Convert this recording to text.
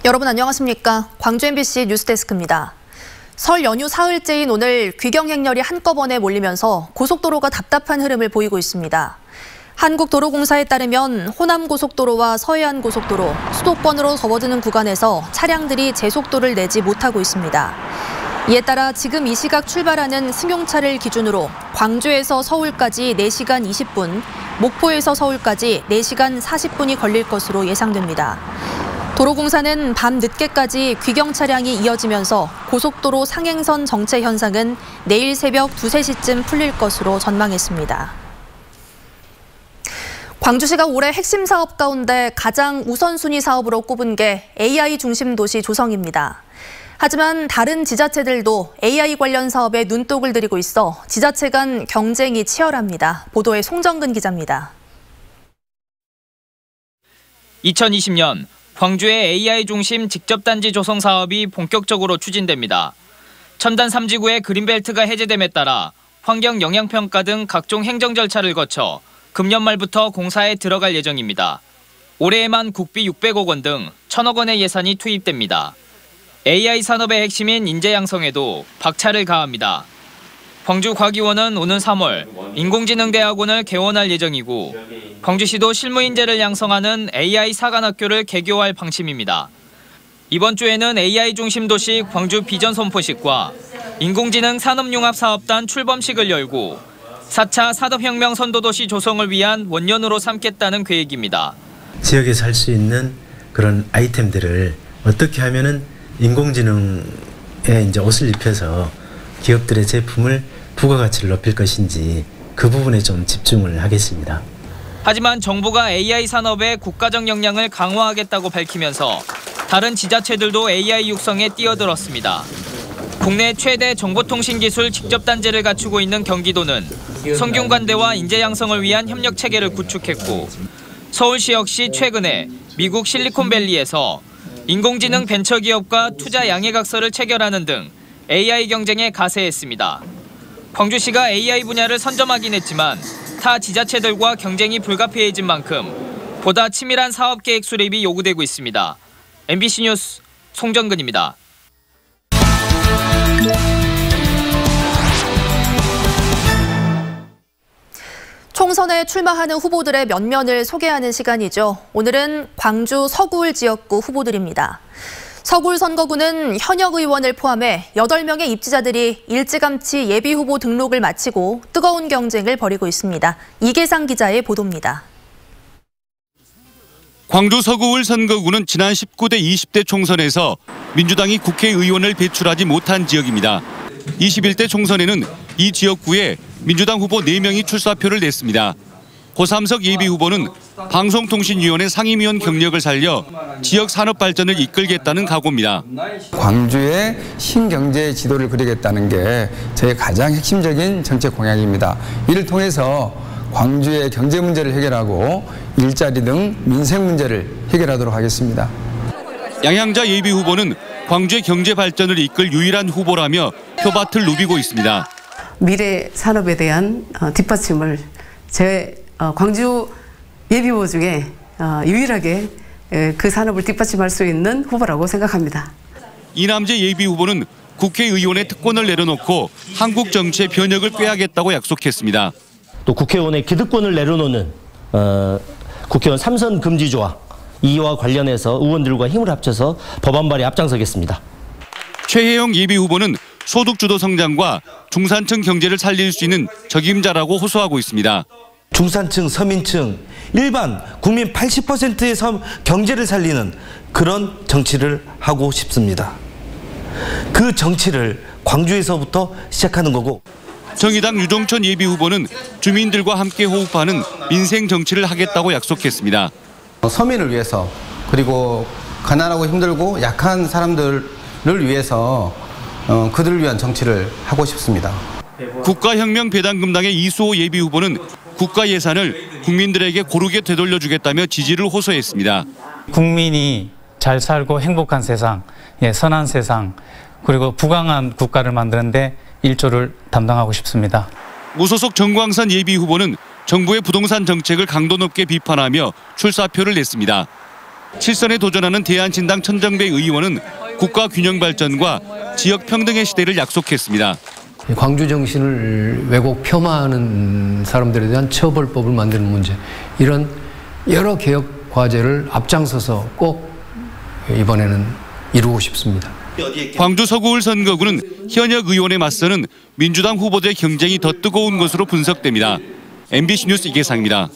여러분 안녕하십니까? 광주 MBC 뉴스데스크입니다. 설 연휴 사흘째인 오늘 귀경 행렬이 한꺼번에 몰리면서 고속도로가 답답한 흐름을 보이고 있습니다. 한국도로공사에 따르면 호남고속도로와 서해안고속도로, 수도권으로 접어드는 구간에서 차량들이 제속도를 내지 못하고 있습니다. 이에 따라 지금 이 시각 출발하는 승용차를 기준으로 광주에서 서울까지 4시간 20분, 목포에서 서울까지 4시간 40분이 걸릴 것으로 예상됩니다. 도로공사는 밤 늦게까지 귀경 차량이 이어지면서 고속도로 상행선 정체 현상은 내일 새벽 2, 3시쯤 풀릴 것으로 전망했습니다. 광주시가 올해 핵심 사업 가운데 가장 우선순위 사업으로 꼽은 게 AI 중심 도시 조성입니다. 하지만 다른 지자체들도 AI 관련 사업에 눈독을 들이고 있어 지자체 간 경쟁이 치열합니다. 보도에 송정근 기자입니다. 2020년 광주의 AI 중심 직접단지 조성 사업이 본격적으로 추진됩니다. 첨단 3지구의 그린벨트가 해제됨에 따라 환경 영향평가 등 각종 행정 절차를 거쳐 금년 말부터 공사에 들어갈 예정입니다. 올해에만 국비 600억 원 등 1,000억 원의 예산이 투입됩니다. AI 산업의 핵심인 인재 양성에도 박차를 가합니다. 광주과기원은 오는 3월 인공지능대학원을 개원할 예정이고 광주시도 실무인재를 양성하는 AI 사관학교를 개교할 방침입니다. 이번 주에는 AI 중심 도시 광주 비전 선포식과 인공지능 산업융합사업단 출범식을 열고 4차 산업혁명 선도도시 조성을 위한 원년으로 삼겠다는 계획입니다. 지역에서 할 수 있는 그런 아이템들을 어떻게 하면은 인공지능에 이제 옷을 입혀서 기업들의 제품을 부가가치를 높일 것인지 그 부분에 좀 집중을 하겠습니다. 하지만 정부가 AI 산업의 국가적 역량을 강화하겠다고 밝히면서 다른 지자체들도 AI 육성에 뛰어들었습니다. 국내 최대 정보통신기술 직접단지를 갖추고 있는 경기도는 성균관대와 인재 양성을 위한 협력 체계를 구축했고 서울시 역시 최근에 미국 실리콘밸리에서 인공지능 벤처기업과 투자 양해각서를 체결하는 등 AI 경쟁에 가세했습니다. 광주시가 AI 분야를 선점하긴 했지만 타 지자체들과 경쟁이 불가피해진 만큼 보다 치밀한 사업계획 수립이 요구되고 있습니다. MBC 뉴스 송정근입니다. 총선에 출마하는 후보들의 면면을 소개하는 시간이죠. 오늘은 광주 서구울 지역구 후보들입니다. 서구울 선거구는 현역 의원을 포함해 8명의 입지자들이 일찌감치 예비후보 등록을 마치고 뜨거운 경쟁을 벌이고 있습니다. 이계상 기자의 보도입니다. 광주 서구울 선거구는 지난 19대 20대 총선에서 민주당이 국회의원을 배출하지 못한 지역입니다. 21대 총선에는 이 지역구에 민주당 후보 4명이 출사표를 냈습니다. 고삼석 예비후보는 방송통신위원회 상임위원 경력을 살려 지역 산업 발전을 이끌겠다는 각오입니다. 광주의 신경제 지도를 그리겠다는 게 저의 가장 핵심적인 정책 공약입니다. 이를 통해서 광주의 경제 문제를 해결하고 일자리 등 민생 문제를 해결하도록 하겠습니다. 양양자 예비후보는 광주의 경제 발전을 이끌 유일한 후보라며 표밭을 누비고 있습니다. 미래 산업에 대한 뒷받침을 광주 예비후보 중에 유일하게 그 산업을 뒷받침할 수 있는 후보라고 생각합니다. 이남재 예비후보는 국회의원의 특권을 내려놓고 한국 정치의 변혁을 꾀하겠다고 약속했습니다. 또 국회의원의 기득권을 내려놓는 국회의원 3선 금지 조항 이와 관련해서 의원들과 힘을 합쳐서 법안 발의에 앞장서겠습니다. 최혜영 예비후보는 소득주도 성장과 중산층 경제를 살릴 수 있는 적임자라고 호소하고 있습니다. 중산층, 서민층, 일반 국민 80%의 경제를 살리는 그런 정치를 하고 싶습니다. 그 정치를 광주에서부터 시작하는 거고. 정의당 유종천 예비후보는 주민들과 함께 호흡하는 민생 정치를 하겠다고 약속했습니다. 서민을 위해서 그리고 가난하고 힘들고 약한 사람들을 위해서 그들을 위한 정치를 하고 싶습니다. 국가혁명배당금당의 이수호 예비후보는 국가 예산을 국민들에게 고르게 되돌려주겠다며 지지를 호소했습니다. 국민이 잘 살고 행복한 세상, 선한 세상, 그리고 부강한 국가를 만드는데 일조를 담당하고 싶습니다. 무소속 정광선 예비후보는 정부의 부동산 정책을 강도 높게 비판하며 출사표를 냈습니다. 7선에 도전하는 대한신당 천정배 의원은 국가 균형 발전과 지역 평등의 시대를 약속했습니다. 광주 정신을 왜곡 폄하하는 사람들에 대한 처벌법을 만드는 문제, 이런 여러 개혁 과제를 앞장서서 꼭 이번에는 이루고 싶습니다. 광주 서구울 선거구는 현역 의원에 맞서는 민주당 후보들의 경쟁이 더 뜨거운 것으로 분석됩니다. MBC 뉴스 이계상입니다.